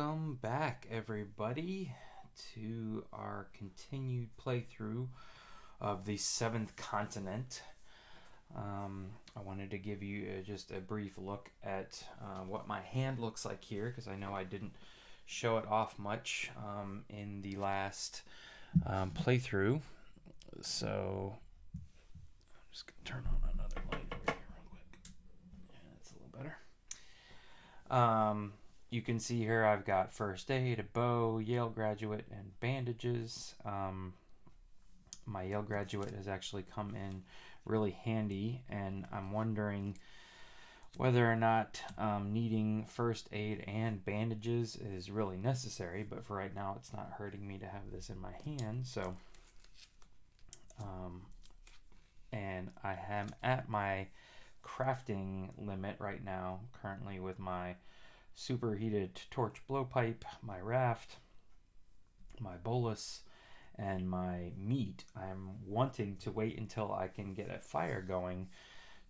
Welcome back, everybody, to our continued playthrough of the Seventh Continent. I wanted to give you just a brief look at what my hand looks like here, because I know I didn't show it off much in the last playthrough. So I'm just going to turn on another light over here real quick. Yeah, that's a little better. You can see here I've got first aid, a bow, Yale graduate, and bandages. My Yale graduate has actually come in really handy, and I'm wondering whether or not needing first aid and bandages is really necessary, but for right now it's not hurting me to have this in my hand. So and I am at my crafting limit right now, currently, with my superheated torch blowpipe, my raft, my bolus, and my meat. I'm wanting to wait until I can get a fire going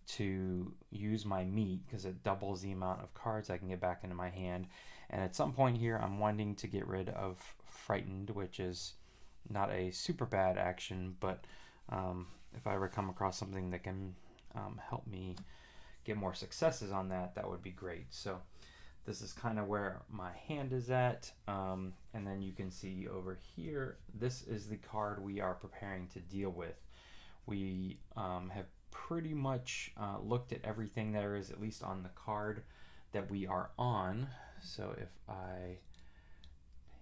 to use my meat, because it doubles the amount of cards I can get back into my hand. And at some point here, I'm wanting to get rid of frightened, which is not a super bad action, but if I ever come across something that can help me get more successes on that, that would be great. So this is kind of where my hand is at. And then you can see over here, this is the card we are preparing to deal with. We have pretty much looked at everything there is, at least on the card that we are on. So if I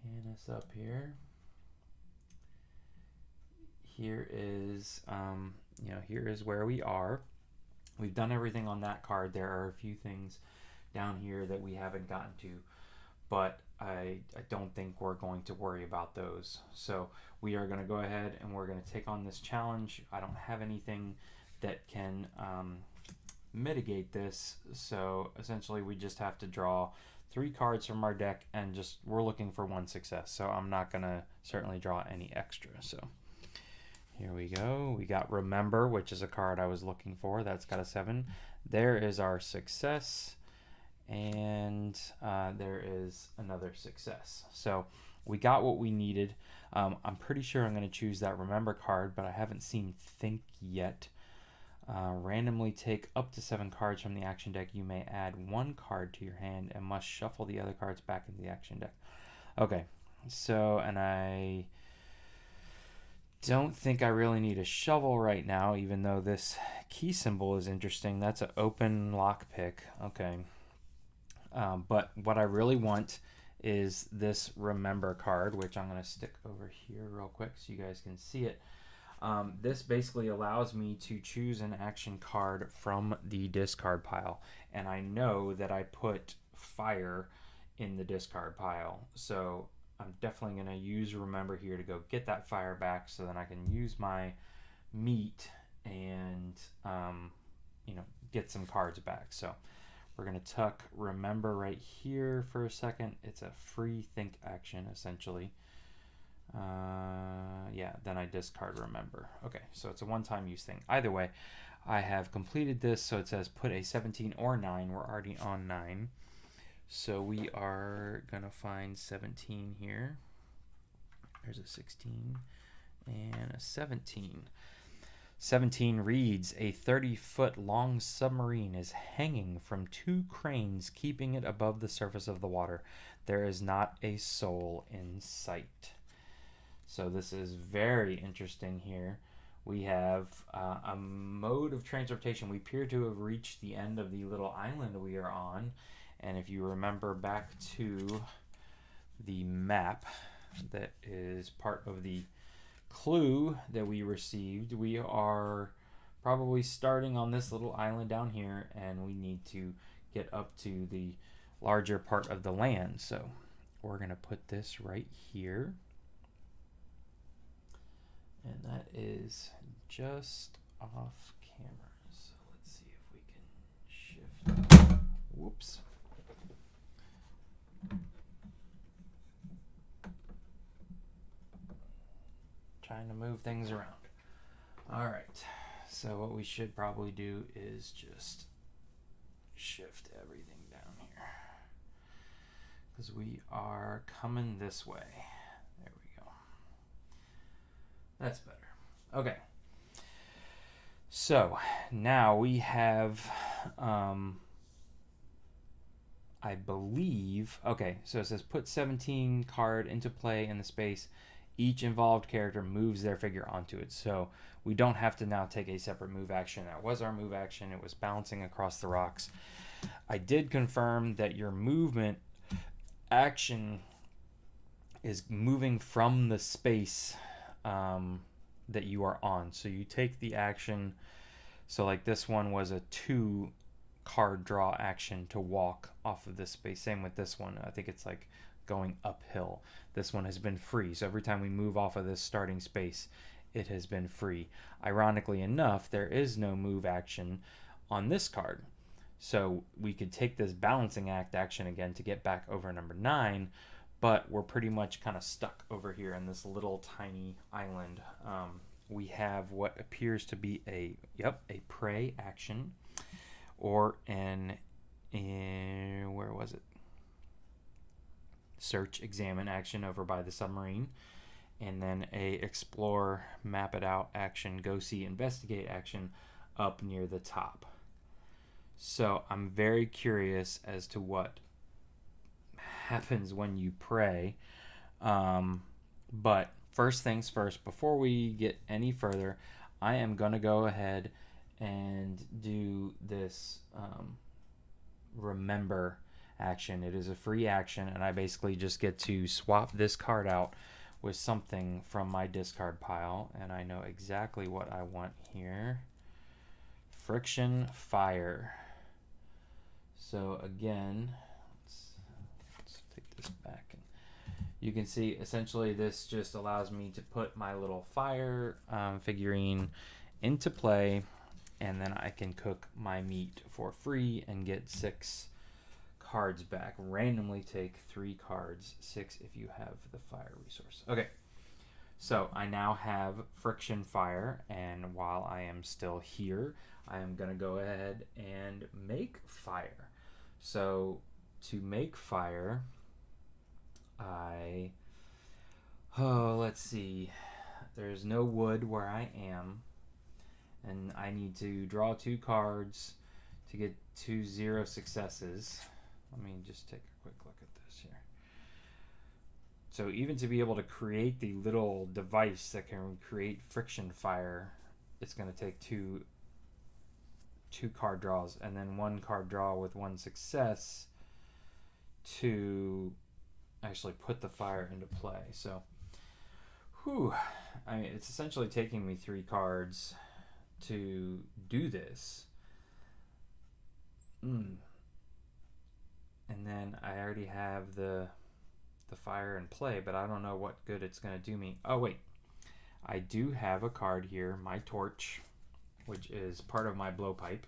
pan us up here, here is here is where we are. We've done everything on that card. There are a few things down here that we haven't gotten to, but I don't think we're going to worry about those. So we are going to go ahead and we're going to take on this challenge. I don't have anything that can mitigate this, so essentially we just have to draw 3 cards from our deck, and we're looking for 1 success. So I'm not going to certainly draw any extra. So here we go. We got Remember, which is a card I was looking for. That's got a 7. There is our success. And there is another success. So we got what we needed. I'm pretty sure I'm going to choose that Remember card, but I haven't seen Think yet. Randomly take up to 7 cards from the action deck. You may add 1 card to your hand and must shuffle the other cards back into the action deck. Okay, so, and I don't think I really need a shovel right now, even though this key symbol is interesting. That's an open lockpick. Okay. But what I really want is this Remember card, which I'm going to stick over here real quick so you guys can see it. This basically allows me to choose an action card from the discard pile. And I know that I put fire in the discard pile. So I'm definitely going to use Remember here to go get that fire back, so then I can use my meat and get some cards back. So we're going to tuck Remember right here for a second. It's a free think action, essentially. Then I discard Remember. Okay, so it's a one-time use thing. Either way, I have completed this, so it says put a 17 or 9. We're already on 9. So we are going to find 17 here. There's a 16 and a 17. 17 reads, a 30-foot long submarine is hanging from 2 cranes, keeping it above the surface of the water. There is not a soul in sight. So this is very interesting here. We have a mode of transportation. We appear to have reached the end of the little island we are on. And if you remember back to the map that is part of the clue that we received, we are probably starting on this little island down here, and we need to get up to the larger part of the land. So we're going to put this right here, and that is just off camera. So let's see if we can shift. Whoops. Trying to move things around. All right, so what we should probably do is just shift everything down here, because we are coming this way. There we go. That's better. Okay. So now we have, I believe, okay, so it says put 17 card into play in the space. Each involved character moves their figure onto it. So we don't have to now take a separate move action. That was our move action. It was bouncing across the rocks. I did confirm that your movement action is moving from the space that you are on. So you take the action. So like this one was a 2 card draw action to walk off of this space. Same with this one. I think it's like going uphill. This one has been free. So every time we move off of this starting space, it has been free. Ironically enough, there is no move action on this card. So we could take this balancing act action again to get back over number 9, but we're pretty much kind of stuck over here in this little tiny island. We have what appears to be a prey action, or where was it? Search, examine action over by the submarine, and then a explore, map it out action, go see, investigate action up near the top. So I'm very curious as to what happens when you pray. But first things first, before we get any further, I am going to go ahead and do this remember action. It is a free action, and I basically just get to swap this card out with something from my discard pile, and I know exactly what I want here. Friction Fire. So again, let's take this back. You can see essentially this just allows me to put my little fire figurine into play, and then I can cook my meat for free and get 6 cards back. Randomly take 3 cards, 6 if you have the fire resource. Okay, so I now have Friction Fire, and while I am still here, I am going to go ahead and make fire. So to make fire, let's see, there's no wood where I am, and I need to draw 2 cards to get 2 0 successes. Let me just take a quick look at this here. So even to be able to create the little device that can create friction fire, it's going to take 2 card draws, and then 1 card draw with 1 success to actually put the fire into play. So, I mean, it's essentially taking me 3 cards to do this. And then I already have the fire in play, but I don't know what good it's going to do me. Oh, wait. I do have a card here, my torch, which is part of my blowpipe.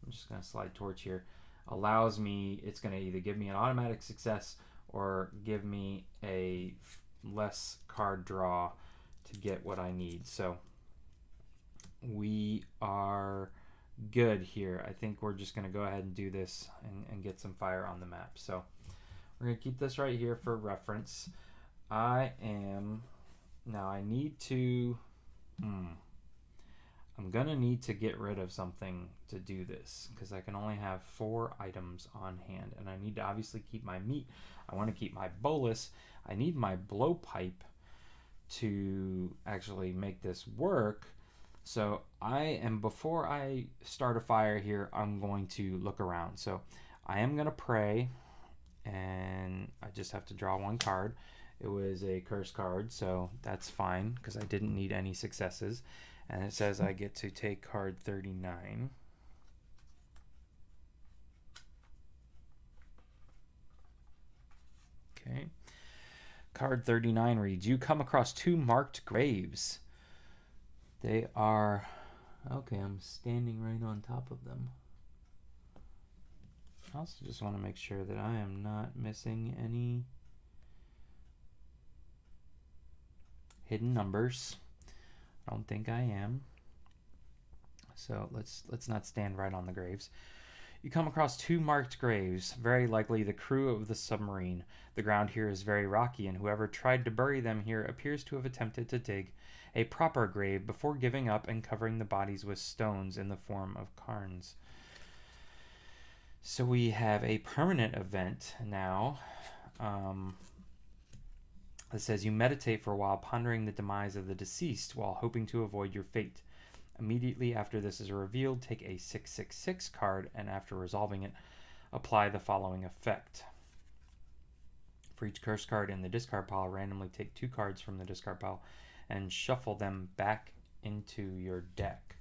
I'm just going to slide torch here. Allows me, it's going to either give me an automatic success or give me a less card draw to get what I need. So we are good here. I think we're just going to go ahead and do this and get some fire on the map. So we're going to keep this right here for reference. I need to, I'm going to need to get rid of something to do this, because I can only have 4 items on hand, and I need to obviously keep my meat. I want to keep my bolus. I need my blowpipe to actually make this work. So before I start a fire here, I'm going to look around. So I am going to pray, and I just have to draw 1 card. It was a curse card, so that's fine because I didn't need any successes. And it says I get to take card 39. Okay. Card 39 reads, you come across 2 marked graves. They are, okay, I'm standing right on top of them. I also just want to make sure that I am not missing any hidden numbers. I don't think I am. So let's not stand right on the graves. You come across two marked graves, very likely the crew of the submarine. The ground here is very rocky, and whoever tried to bury them here appears to have attempted to dig a proper grave before giving up and covering the bodies with stones in the form of cairns. So we have a permanent event now. It says you meditate for a while, pondering the demise of the deceased while hoping to avoid your fate. Immediately after this is revealed, take a 666 card, and after resolving it, apply the following effect. For each curse card in the discard pile, randomly take 2 cards from the discard pile and shuffle them back into your deck.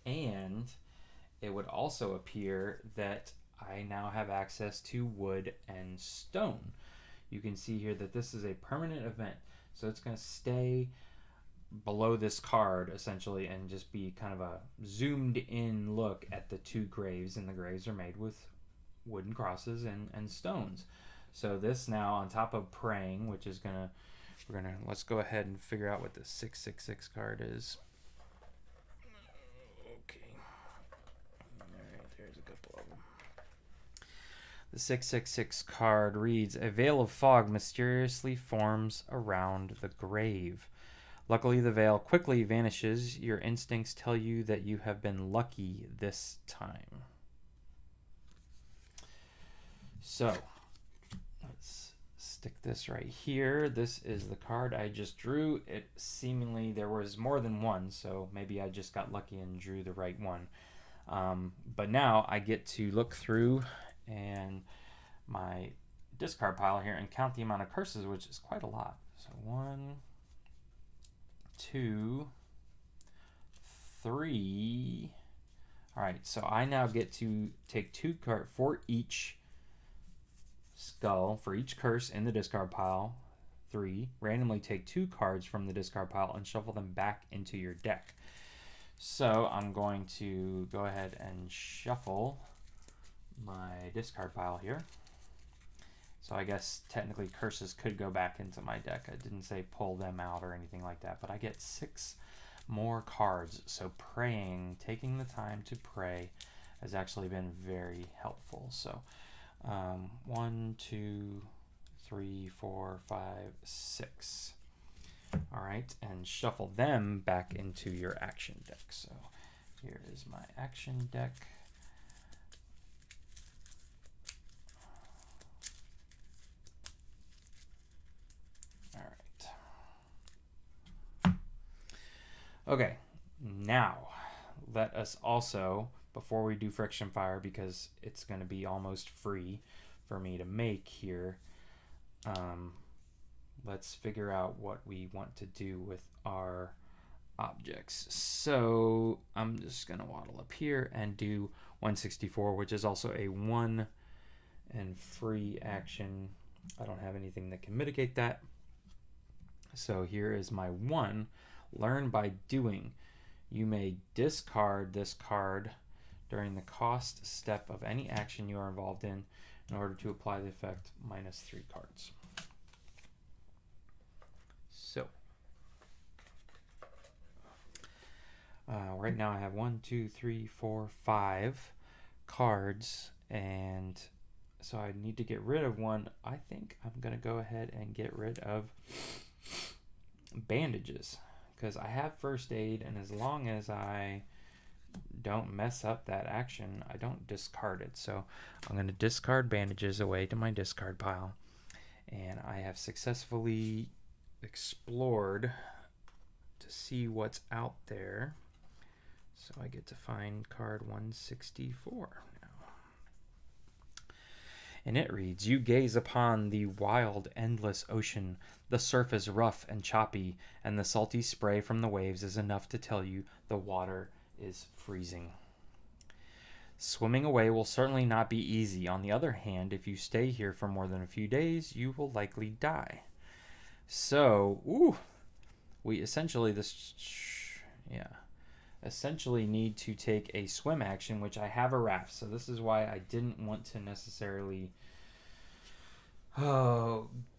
And it would also appear that I now have access to wood and stone. You can see here that this is a permanent event, so it's going to stay below this card essentially and just be kind of a zoomed in look at the 2 graves, and the graves are made with wooden crosses and stones. So this now, on top of praying, which is let's go ahead and figure out what the 666 card is. Okay, all right, there's a couple of them. The 666 card reads, a veil of fog mysteriously forms around the grave. Luckily, the veil quickly vanishes. Your instincts tell you that you have been lucky this time. So, let's stick this right here. This is the card I just drew. It seemingly, there was more than one, so maybe I just got lucky and drew the right one. But now I get to look through and my discard pile here and count the amount of curses, which is quite a lot. So 1, 2, 3. All right, so I now get to take 2 cards for each skull, for each curse in the discard pile. 3. Randomly take 2 cards from the discard pile and shuffle them back into your deck. So I'm going to go ahead and shuffle my discard pile here. So I guess technically curses could go back into my deck. I didn't say pull them out or anything like that, but I get 6 more cards. So praying, taking the time to pray, has actually been very helpful. So 1, 2, 3, 4, 5, 6. All right, and shuffle them back into your action deck. So here is my action deck. Okay, now let us also, before we do friction fire, because it's going to be almost free for me to make here, let's figure out what we want to do with our objects. So I'm just going to waddle up here and do 164, which is also a 1 and free action. I don't have anything that can mitigate that. So here is my 1. Learn by doing. You may discard this card during the cost step of any action you are involved in order to apply the effect -3 cards. So right now I have 1, 2, 3, 4, 5 cards, and so I need to get rid of one. I think I'm going to go ahead and get rid of bandages, because I have first aid, and as long as I don't mess up that action, I don't discard it. So I'm going to discard bandages away to my discard pile, and I have successfully explored to see what's out there. So I get to find card 164 now. And it reads, you gaze upon the wild, endless ocean. The surf is rough and choppy, and the salty spray from the waves is enough to tell you the water is freezing. Swimming away will certainly not be easy. On the other hand, if you stay here for more than a few days, you will likely die. So, we essentially essentially need to take a swim action, which I have a raft. So this is why I didn't want to necessarily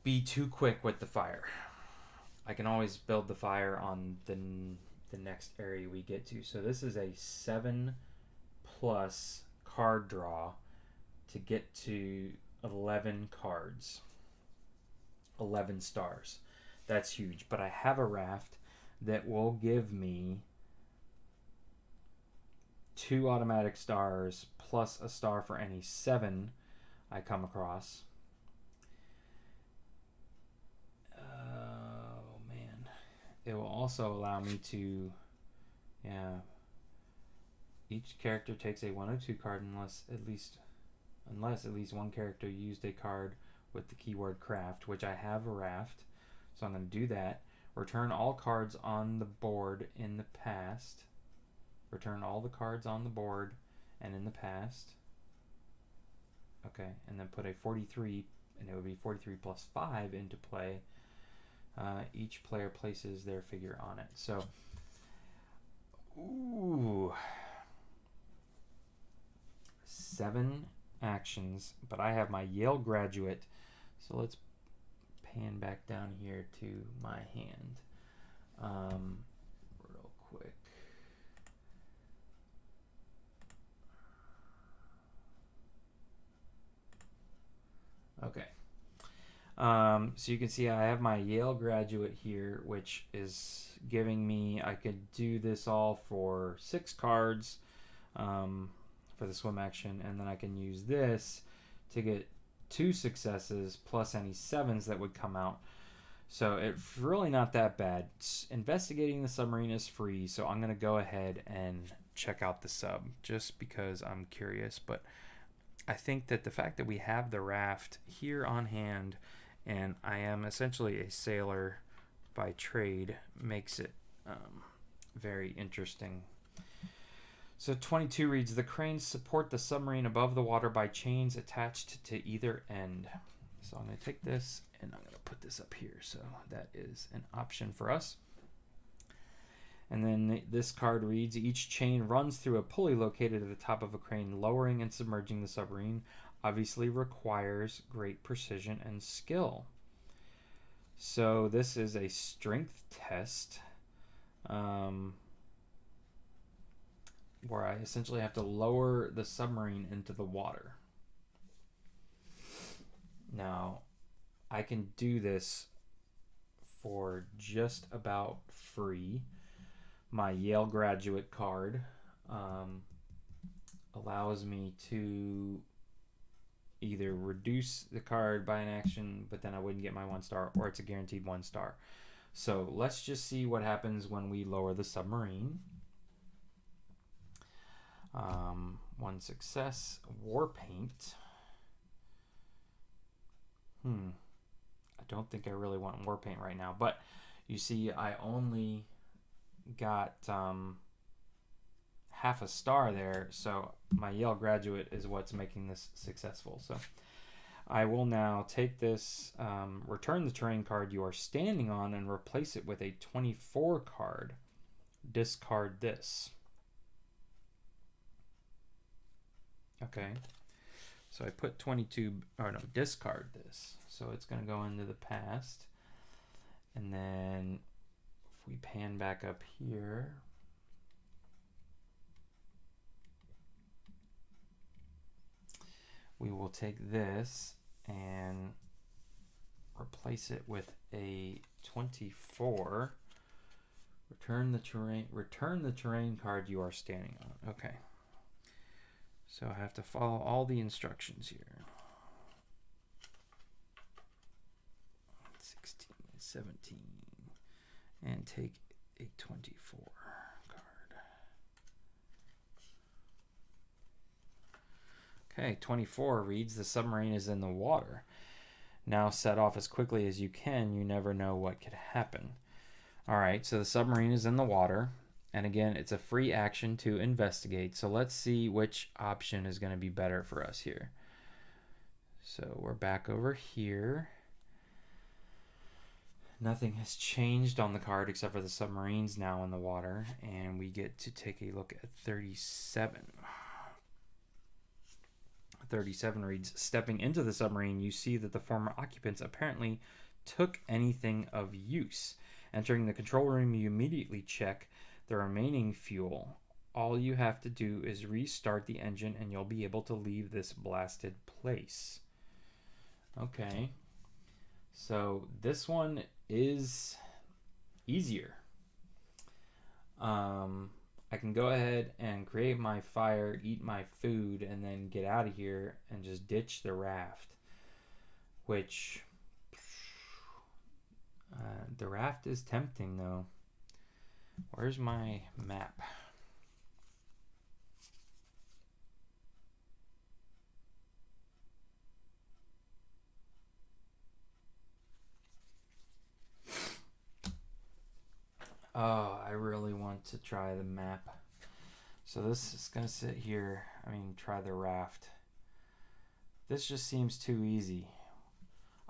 be too quick with the fire. I can always build the fire on the next area we get to. So this is a 7 plus card draw to get to 11 cards, 11 stars. That's huge. But I have a raft that will give me 2 automatic stars plus a star for any 7 I come across. Oh man. It will also allow me to, yeah, each character takes a 1/2 card unless at least one character used a card with the keyword craft, which I have a raft. So I'm going to do that. Return all cards on the board in the past. Return all the cards on the board and in the past. Okay, and then put a 43, and it would be 43 plus 5 into play. Each player places their figure on it. So, ooh, 7 actions, but I have my Yale graduate. So let's pan back down here to my hand real quick. Okay. So you can see I have my Yale graduate here, which is giving me, I could do this all for 6 cards for the swim action, and then I can use this to get 2 successes plus any 7s that would come out. So it's really not that bad. Investigating the submarine is free, so I'm going to go ahead and check out the sub just because I'm curious. But I think that the fact that we have the raft here on hand, and I am essentially a sailor by trade, makes it very interesting. So 22 reads, the cranes support the submarine above the water by chains attached to either end. So I'm going to take this and I'm going to put this up here. So that is an option for us. And then this card reads, each chain runs through a pulley located at the top of a crane, lowering and submerging the submarine. Obviously requires great precision and skill. So this is a strength test where I essentially have to lower the submarine into the water. Now, I can do this for just about free. My Yale graduate card allows me to either reduce the card by an action, but then I wouldn't get my 1 star, or it's a guaranteed 1 star. So let's just see what happens when we lower the submarine. 1 success. War paint. I don't think I really want war paint right now, but you see I only got half a star there, so my Yale graduate is what's making this successful. So I will now take this, return the terrain card you are standing on and replace it with a 24 card. Discard this. Okay, so I put 22, or no, discard this. So it's going to go into the past. And then if we pan back up here, we will take this and replace it with a 24. Return the terrain card you are standing on. Okay. So I have to follow all the instructions here. 16, 17, and take a 24 card. Okay, 24 reads, the submarine is in the water. Now set off as quickly as you can. You never know what could happen. All right, so the submarine is in the water. And again, it's a free action to investigate. So let's see which option is going to be better for us here. So we're back over here. Nothing has changed on the card except for the submarine's now in the water. And we get to take a look at 37. 37 reads, stepping into the submarine, you see that the former occupants apparently took anything of use. Entering the control room, you immediately check the remaining fuel. all you have to do is restart the engine and you'll be able to leave this blasted place. Okay. So this one is easier. I can go ahead and create my fire, eat my food, and then get out of here and just ditch the raft. Which, the raft is tempting though. Where's my map? Oh, I really want to try the map. So this is gonna sit here. Try the raft. This just seems too easy.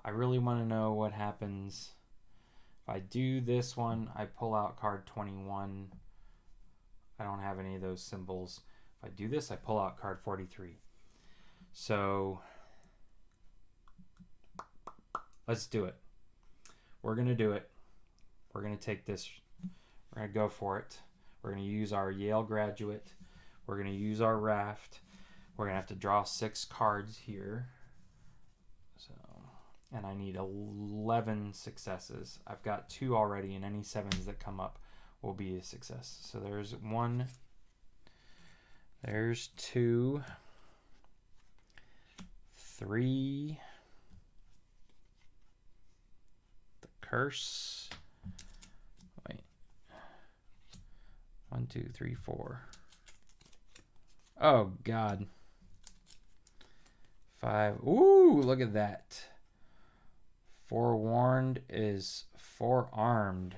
I really want to know what happens if I do this one. I pull out card 21. I don't have any of those symbols. If I do this, I pull out card 43. So let's do it. We're gonna do it. We're gonna take this. We're going to go for it. We're going to use our Yale graduate. We're going to use our raft. We're going to have to draw 6 cards here. So, and I need 11 successes. I've got 2 already, and any 7s that come up will be a success. So there's 1. There's 2. 3. The curse. 1, 2, 3, 4. Oh, God. 5. Ooh, look at that. Forewarned is forearmed.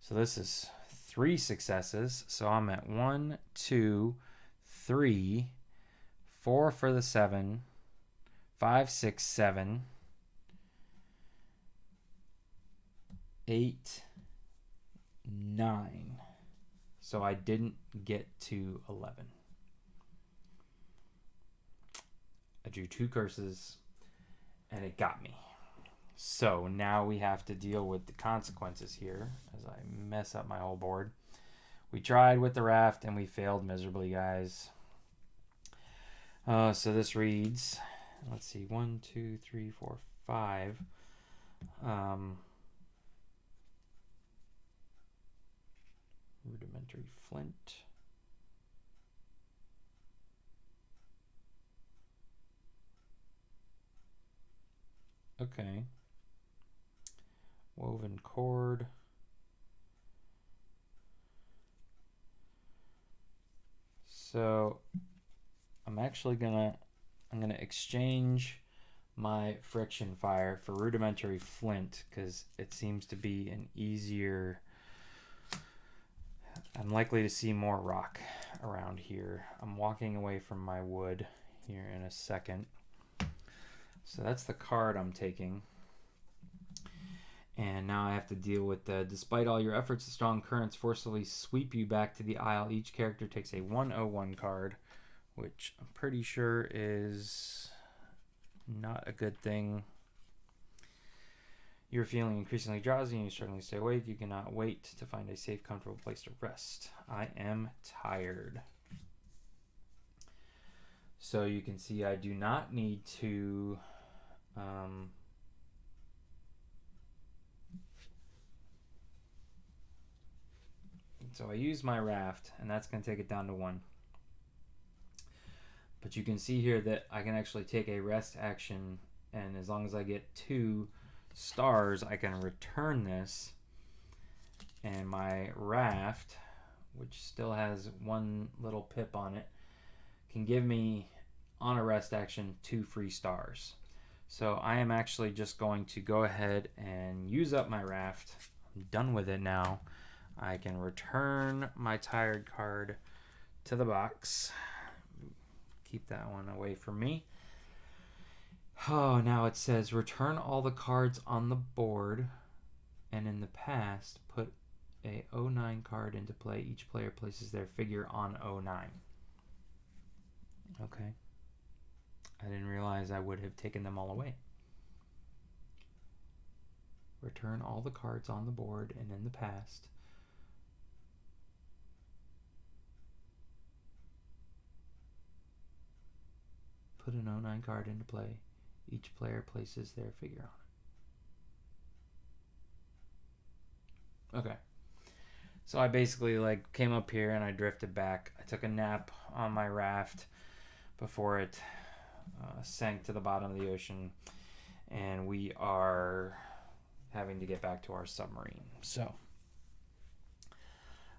So this is 3 successes. So I'm at 1, 2, 3, 4 for the 7, 5, 6, 7, 8, 9. So I didn't get to 11. I drew 2 curses and it got me. So now we have to deal with the consequences here as I mess up my whole board. We tried with the raft and we failed miserably, guys. So this reads, let's see, 1, 2, 3, 4, 5. Rudimentary flint. Okay. Woven cord. So I'm gonna exchange my friction fire for rudimentary flint because it seems to be an easier. I'm likely to see more rock around here. I'm walking away from my wood here in a second. So that's the card I'm taking. And now I have to deal with despite all your efforts, the strong currents forcibly sweep you back to the aisle. Each character takes a 101 card, which I'm pretty sure is not a good thing. You're feeling increasingly drowsy and you're struggling to stay awake. You cannot wait to find a safe, comfortable place to rest. I am tired. So you can see I do not need to so I use my raft and that's going to take it down to 1. But you can see here that I can actually take a rest action, and as long as I get 2 stars, I can return this, and my raft, which still has 1 little pip on it, can give me on a rest action 2 free stars. So I am actually just going to go ahead and use up my raft. I'm done with it now. I can return my tired card to the box. Keep that one away from me. Oh, now it says return all the cards on the board, and in the past put a 09 card into play. Each player places their figure on 09. Okay. I didn't realize I would have taken them all away. Return all the cards on the board and in the past. put an 09 card into play. Each player places their figure on it. Okay. So I basically like came up here and I drifted back. I took a nap on my raft before it sank to the bottom of the ocean, and we are having to get back to our submarine. So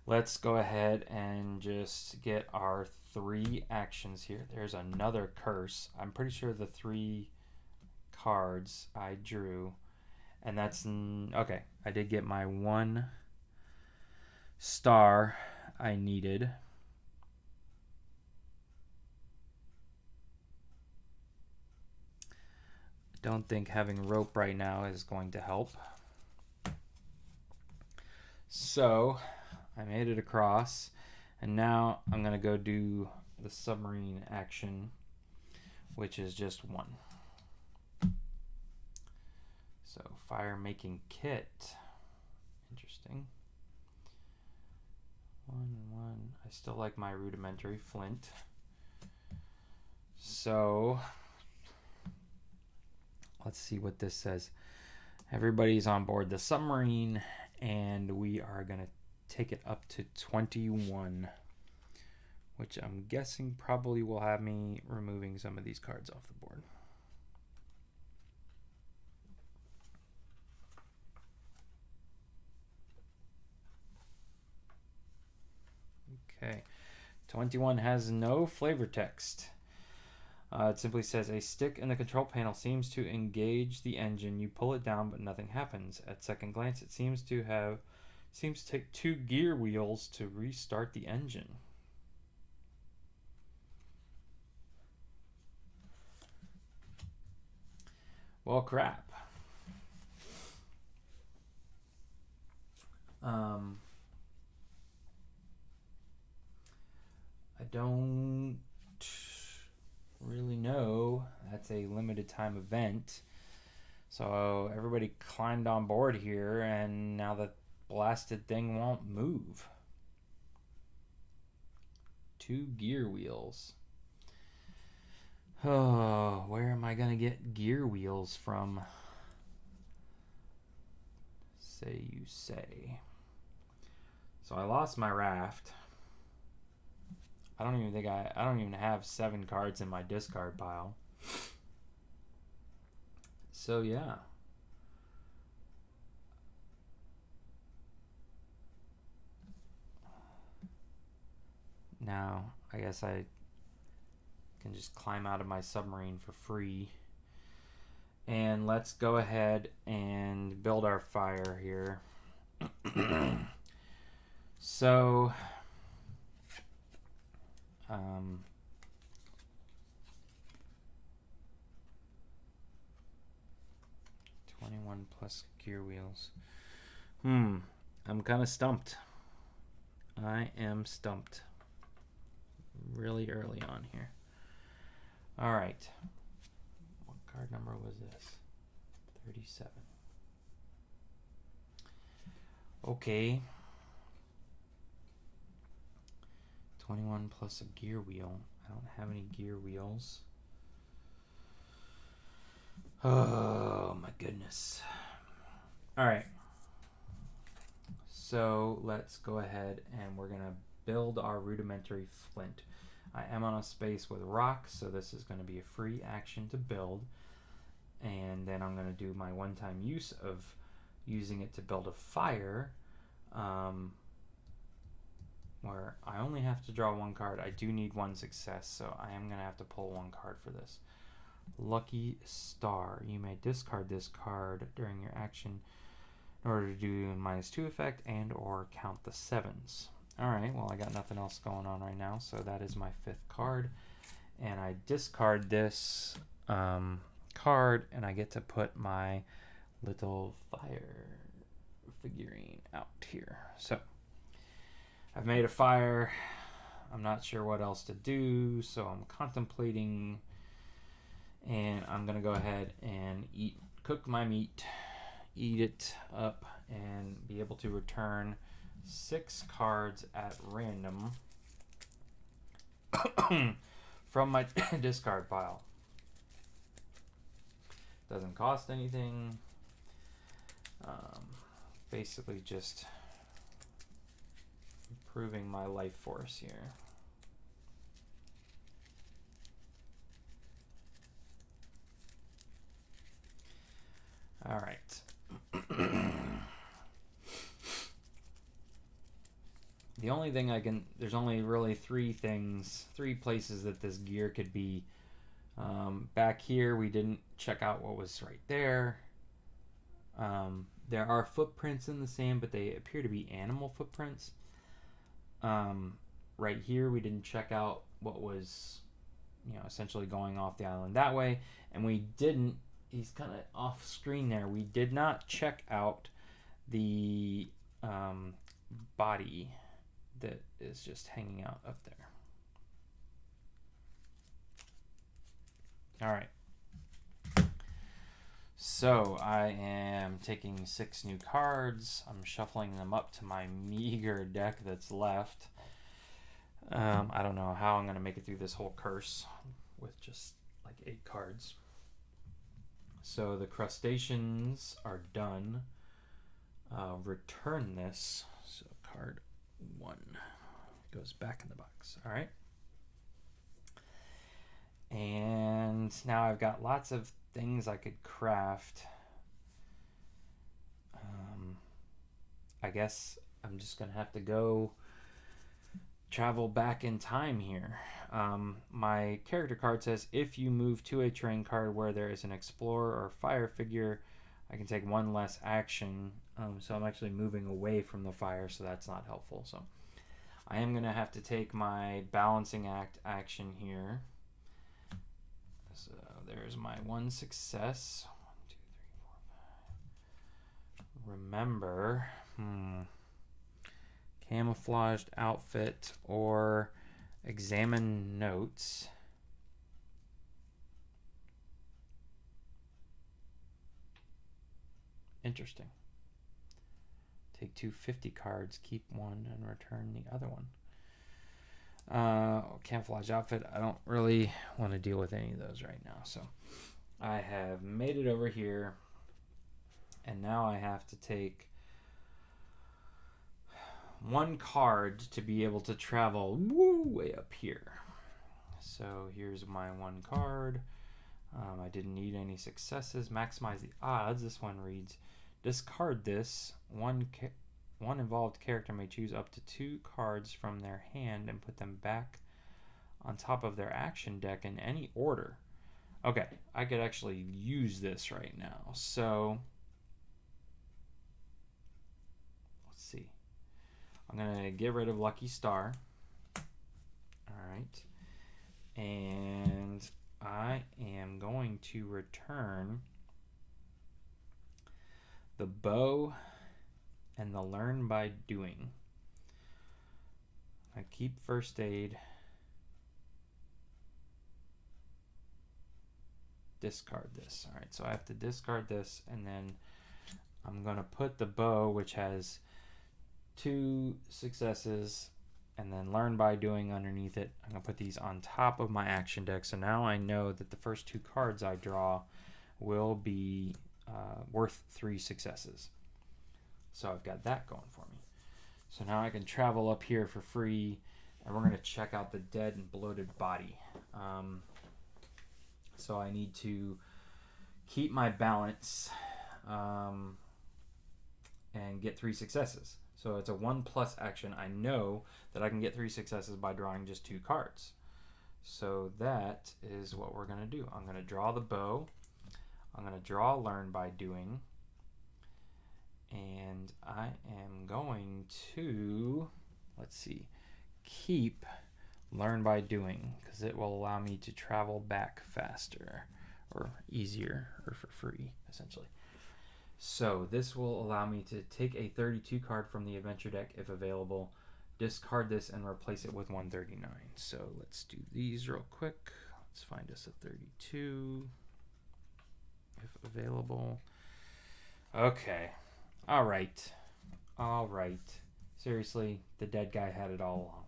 let's go ahead and just get our 3 actions here. There's another curse. I'm pretty sure the 3 cards I drew, and that's okay. I did get my 1 star I needed. Don't think having rope right now is going to help. So I made it across, and now I'm going to go do the submarine action, which is just 1. So fire making kit. Interesting. 1 and 1. I still like my rudimentary flint. So let's see what this says. Everybody's on board the submarine, and we are going to take it up to 21, which I'm guessing probably will have me removing some of these cards off the board. Okay, 21 has no flavor text. It simply says a stick in the control panel seems to engage the engine. You pull it down, but nothing happens. At second glance, it seems to take 2 gear wheels to restart the engine. Well, crap. I don't really know. That's a limited time event. So everybody climbed on board here, and now the blasted thing won't move. 2 gear wheels. Oh, where am I going to get gear wheels from? Say you say. So I lost my raft. I don't even have 7 cards in my discard pile. So yeah. Now, I guess I can just climb out of my submarine for free. And let's go ahead and build our fire here. So 21 plus gear wheels. I'm kind of stumped. I am stumped. Really early on here. All right. What card number was this? 37. Okay. 21 plus a gear wheel. I don't have any gear wheels. Oh my goodness. All right. So let's go ahead and we're going to build our rudimentary flint. I am on a space with rocks, so this is going to be a free action to build. And then I'm going to do my one-time use of using it to build a fire, where I only have to draw 1 card. I do need 1 success, so I am going to have to pull 1 card for this. Lucky Star. You may discard this card during your action in order to do a -2 effect and or count the 7s. Alright, well I got nothing else going on right now, so that is my 5th card. And I discard this card, and I get to put my little fire figurine out here. So I've made a fire. I'm not sure what else to do, so I'm contemplating, and I'm gonna go ahead and cook my meat, eat it up, and be able to return 6 cards at random from my discard pile. Doesn't cost anything. Basically just improving my life force here. All right. The only thing there's only really three places that this gear could be. Back here, we didn't check out what was right there. There are footprints in the sand, but they appear to be animal footprints. Right here, we didn't check out what was, essentially going off the island that way. And we didn't, he's kind of off screen there. We did not check out the body that is just hanging out up there. All right. So I am taking 6 new cards. I'm shuffling them up to my meager deck that's left. I don't know how I'm going to make it through this whole curse with just like 8 cards. So the crustaceans are done. Return this. So card 1 goes back in the box. All right. And now I've got lots of things I could craft. I guess I'm just going to have to go travel back in time here. My character card says if you move to a terrain card where there is an explorer or fire figure, I can take 1 less action. So I'm actually moving away from the fire, so that's not helpful. So I am going to have to take my balancing act action here. So there's my 1 success. 1, 2, 3, 4, 5. Remember, camouflaged outfit or examine notes. Interesting. Take 2 50 cards, keep 1, and return the other one. Camouflage outfit. I don't really want to deal with any of those right now. So I have made it over here, and now I have to take 1 card to be able to travel way up here. So here's my 1 card. I didn't need any successes. Maximize the odds. This one reads, discard this. One involved character may choose up to 2 cards from their hand and put them back on top of their action deck in any order. Okay, I could actually use this right now. So let's see. I'm going to get rid of Lucky Star. All right. And I am going to return the bow and the learn by doing. I keep first aid. Discard this. All right, so I have to discard this, and then I'm going to put the bow, which has 2 successes, and then learn by doing underneath it. I'm going to put these on top of my action deck. So now I know that the first 2 cards I draw will be worth 3 successes. So I've got that going for me. So now I can travel up here for free, and we're going to check out the dead and bloated body. So I need to keep my balance and get 3 successes. So it's a 1+ action. I know that I can get 3 successes by drawing just 2 cards. So that is what we're going to do. I'm going to draw the bow. I'm going to draw learn by doing. And I am going to, let's see, keep learn by doing, because it will allow me to travel back faster or easier or for free, essentially. So this will allow me to take a 32 card from the adventure deck if available, discard this, and replace it with 139. So let's do these real quick. Let's find us a 32 if available. Okay. All right. Seriously, the dead guy had it all along.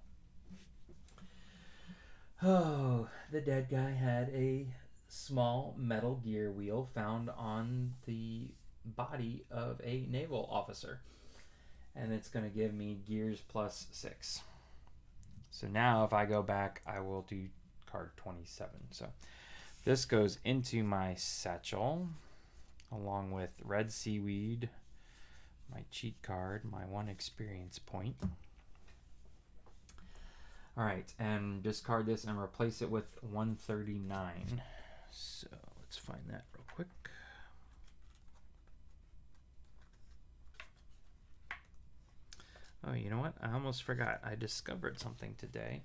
Oh, the dead guy had a small metal gear wheel found on the body of a naval officer. And it's going to give me gears plus 6. So now if I go back, I will do card 27. So this goes into my satchel along with red seaweed, my cheat card, my 1 experience point. All right, and discard this and replace it with 139. So let's find that real quick. Oh, you know what? I almost forgot. I discovered something today.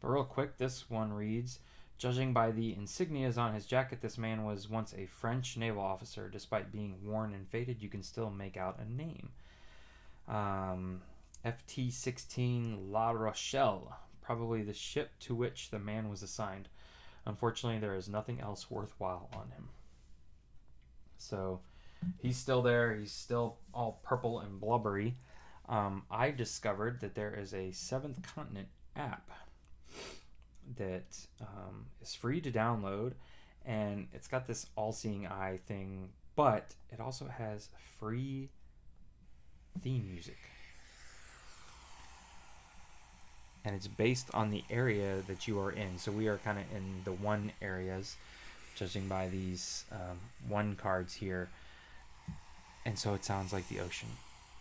But real quick, this one reads, judging by the insignias on his jacket, this man was once a French naval officer. Despite being worn and faded, you can still make out a name. FT-16 La Rochelle, probably the ship to which the man was assigned. Unfortunately, there is nothing else worthwhile on him. So he's still there. He's still all purple and blubbery. I discovered that there is a Seventh Continent app that is free to download, and it's got this all-seeing eye thing, but it also has free theme music. And it's based on the area that you are in. So we are kind of in the 1 areas, judging by these 1 cards here. And so it sounds like the ocean.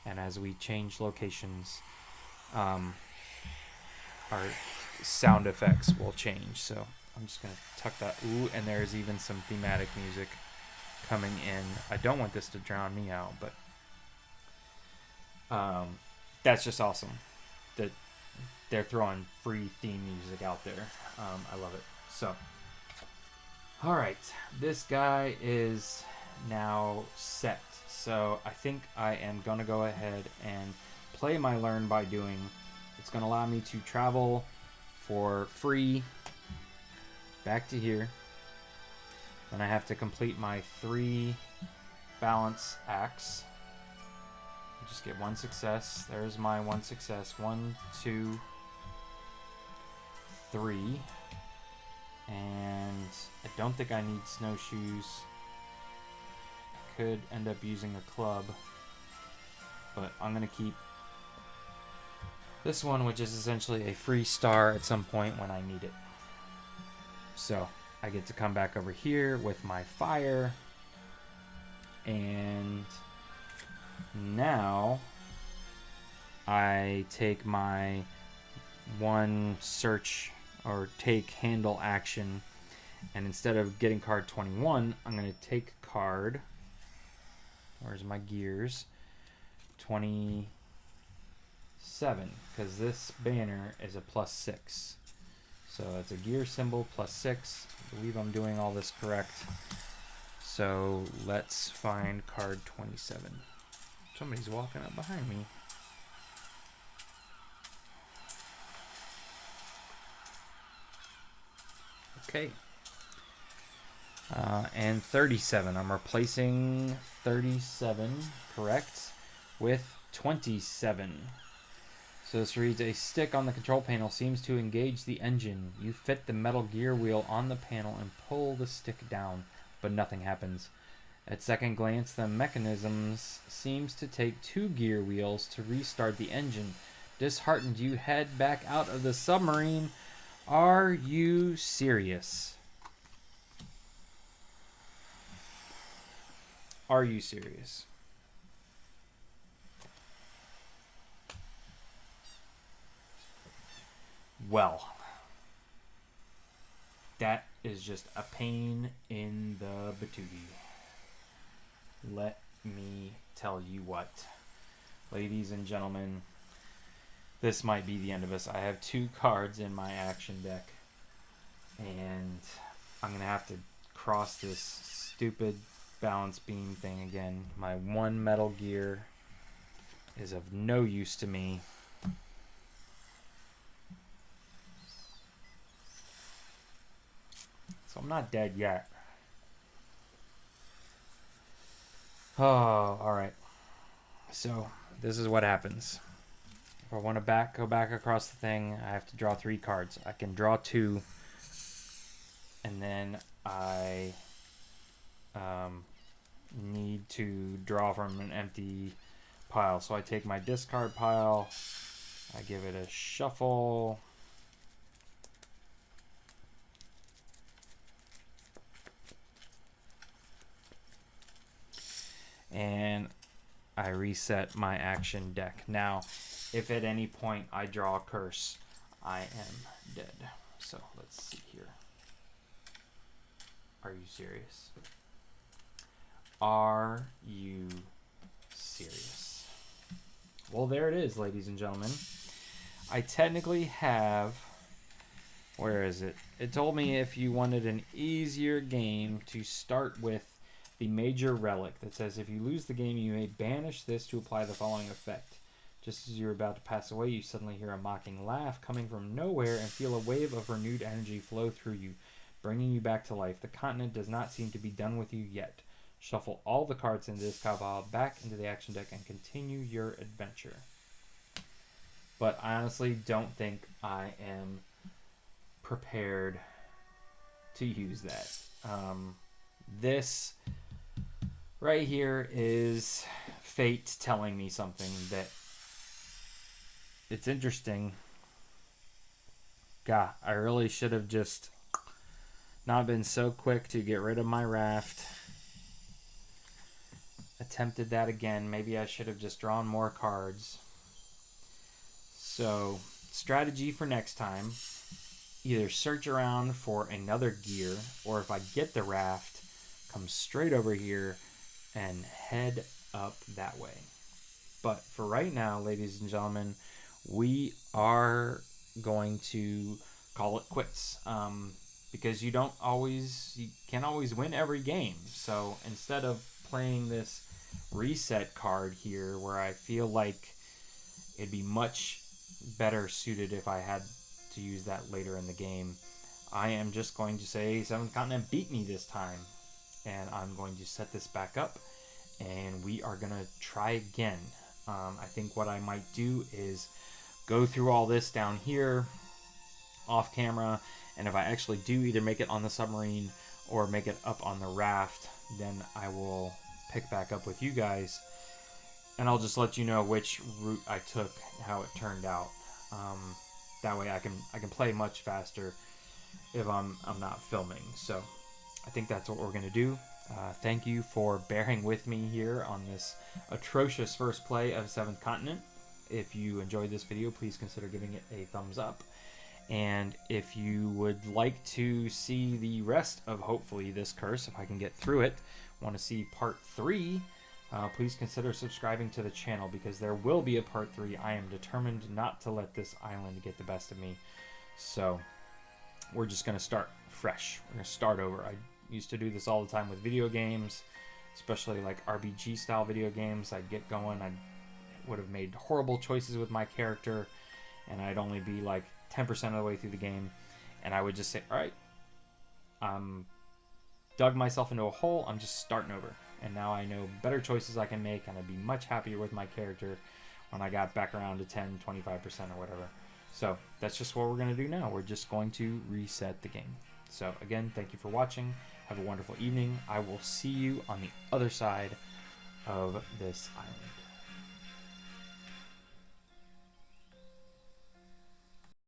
And as we change locations, our sound effects will change. So I'm just going to tuck that. Ooh, and there's even some thematic music coming in. I don't want this to drown me out, but that's just awesome that they're throwing free theme music out there. I love it. So, all right, this guy is now set. So I think I am going to go ahead and play my Learn by Doing. It's going to allow me to travel for free back to here. Then I have to complete my 3 balance acts. Just get 1 success. There's my 1 success. 1, 2, 3. And I don't think I need snowshoes. Could end up using a club, but I'm going to keep this one, which is essentially a free star at some point when I need it. So I get to come back over here with my fire, and now I take my 1 search or take handle action, and instead of getting card 21, I'm going to take card, where's my gears, 27, because this banner is a +6. So it's a gear symbol +6. I believe I'm doing all this correct. So let's find card 27. Somebody's walking up behind me. Okay. And 37. I'm replacing 37, correct, with 27. So this reads, a stick on the control panel seems to engage the engine. You fit the metal gear wheel on the panel and pull the stick down, but nothing happens. At second glance, the mechanism seems to take 2 gear wheels to restart the engine. Disheartened, you head back out of the submarine. Are you serious? Are you serious? Well, that is just a pain in the patootie. Let me tell you what. Ladies and gentlemen, this might be the end of us. I have 2 cards in my action deck, and I'm going to have to cross this stupid balance beam thing again. My 1 metal gear is of no use to me. So I'm not dead yet. Oh, alright. So this is what happens. If I want to go back across the thing, I have to draw 3 cards. I can draw 2, and then I need to draw from an empty pile. So I take my discard pile, I give it a shuffle, and I reset my action deck. Now, if at any point I draw a curse, I am dead. So let's see here. Are you serious? Are you serious? Well, there it is, ladies and gentlemen. I technically have... Where is it? It told me if you wanted an easier game to start with the major relic that says if you lose the game, you may banish this to apply the following effect. Just as you're about to pass away, you suddenly hear a mocking laugh coming from nowhere and feel a wave of renewed energy flow through you, bringing you back to life. The continent does not seem to be done with you yet. Shuffle all the cards in this pile back into the action deck and continue your adventure. But I honestly don't think I am prepared to use that. This right here is fate telling me something that it's interesting. God, I really should have just not been so quick to get rid of my raft. Attempted that again. Maybe I should have just drawn more cards. So, strategy for next time. Either search around for another gear, or if I get the raft, come straight over here and head up that way. But for right now, ladies and gentlemen, we are going to call it quits. Because you can't always win every game. So instead of playing this reset card here, where I feel like it'd be much better suited if I had to use that later in the game, I am just going to say 7th Continent beat me this time, and I'm going to set this back up and we are gonna try again. I think what I might do is go through all this down here off camera, and if I actually do either make it on the submarine or make it up on the raft, then I will pick back up with you guys, and I'll just let you know which route I took, how it turned out. That way I can play much faster if I'm not filming. So I think that's what we're gonna do. Thank you for bearing with me here on this atrocious first play of 7th Continent. If you enjoyed this video, please consider giving it a thumbs up. And if you would like to see the rest of, hopefully, this curse, if I can get through it, want to see part 3, please consider subscribing to the channel, because there will be a part 3. I am determined not to let this island get the best of me. So we're just going to start fresh. We're going to start over. I used to do this all the time with video games, especially like RPG style video games. I'd get going, I would have made horrible choices with my character, and I'd only be like 10% of the way through the game, and I would just say, alright, dug myself into a hole, I'm just starting over. And now I know better choices I can make, and I'd be much happier with my character when I got back around to 10, 25% or whatever. So that's just what we're going to do now. We're just going to reset the game. So again, thank you for watching. Have a wonderful evening. I will see you on the other side of this island.